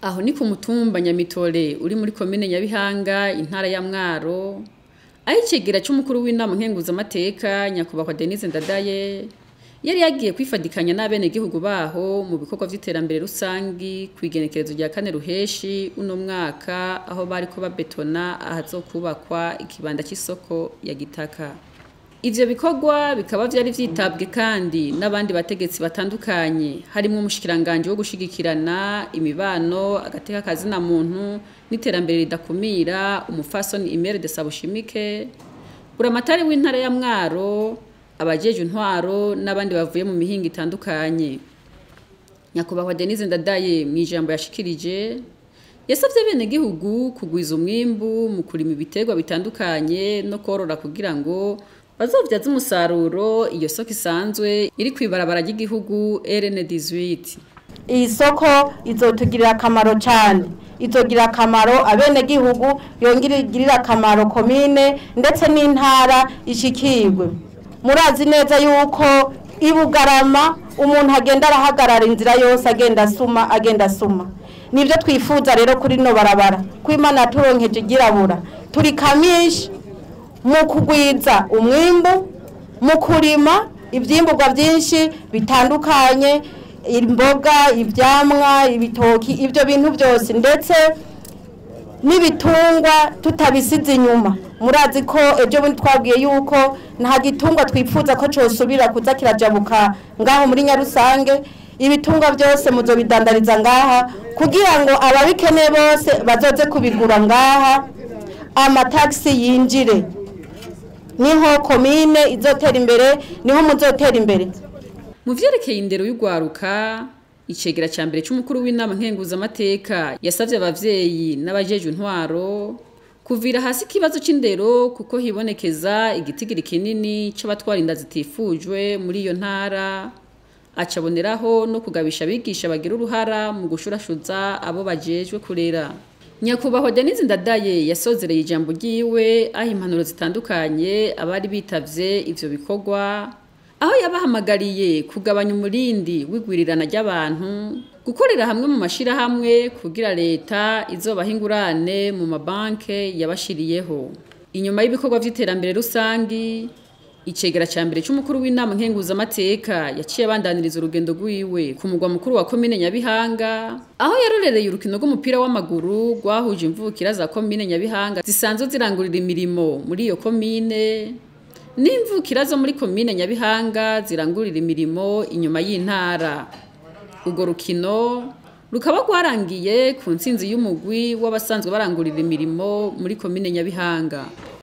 Aho ni ku mutumba Nyamitore uri muri komine Nyabihanga intara ya Mwaro. Ayicegera cy'umukuru w'inama nkenguzamateka nyakubahwa Denise Ndadaye yari yagiye kwifadikanya n'abene gihugu baho mu bikorwa vy'iterambere rusangi kwigenekerezo rya kane ruheshi uno mwaka aho bari ko babetona ahazokubakwa ikibanda cy'isoko ya Gitaka. Ivyo bikorwa bikaba vyari vyitabwe kandi n'abandi bategetsi batandukanye harimo umushikiranganje wo gushigikirana imibano agateka kazina muntu n'iterambere ridakumira umufasoni Imere de Sabushimike buramatari w'intara ya Mwaro abajeje intwaro n'abandi bavuye mu mihinga itandukanye. Nyakubahwa Denise Ndadaye mwijambo yashikirije yasavye bene gihugu kugwiza umwimbu mu kurima ibiterwa bitandukanye no korora kugira ngo bazovyaza umusaruro iyo soko isanzwe iri kwibarabara ry'igihugu RN18. Iyi soko izotugirira akamaro cyane, izogirira akamaro abene gihugu yongirira akamaro komine ndetse n'intara ishikirwe. Murazi neza yuko ibugarama umuntu agenda arahagarara inzira yose agenda suma. Nivyo twifuza rero kuri no barabara kwimana turonkeje girabura turi kamishi mu kugwiza umwimbu mu kurima ivyimburwa byinshi bitandukanye imboga ivyamwa ibitoki ivyo bintu byose ndetse n'ibitungwa tutabisize inyuma. Murazi ko ejo bundi twabwiye yuko nta gitungwa twifuza ko cosubira kuza kirajabuka ngaho muri Nyarusange. Ibitungwa byose muzobidandariza ngaha kugira ngo ababikeneye bose bazoze kubigura ngaha amataxi yinjire niho komine izotera imbere niho muzotera imbere. Mu vyerekeye indero y'ugwaruka icegera ca mbere c'umukuru w'inama nkenguzamateka yasavye abavyeyi n'abajeje intwaro kuvira hasi kibazo c'indero kuko hibonekeza igitigiri kinini c'abatwara inda zitifujwe muri iyo ntara. Acaboneraho no kugabisha abigisha bagira uruhara mu gushurashuza abo bajejwe kurera. Nyakubahwa Denise Ndadaye yasozereye ijambo ryiwe aho impanuro zitandukanye abari bitavye ivyo bikorwa aho yabahamagariye kugabanya umurindi w'igwirirana ry'abantu gukorera hamwe mu mashira hamwe kugira leta izobahingurane mu mabanke yabashiriyeho. Inyuma y'ibikorwa vy'iterambere rusangi icegera ca mbere c'umukuru w'inama nkenguzamateka yaciye abandaniriza urugendo rwiwe ku mugwa mukuru wa komine Nyabihanga aho yarorereye urukino rw'umupira w'amaguru rwahuje imvukira za komine Nyabihanga zisanzwe zirangurira imirimo muri iyo komine n'imvukira zo muri komine Nyabihanga zirangurira imirimo inyuma y'intara. Urwo rukino rukaba rwarangiye ku ntsinzi y'umugwi w'abasanzwe barangurira imirimo muri komine Nyabihanga.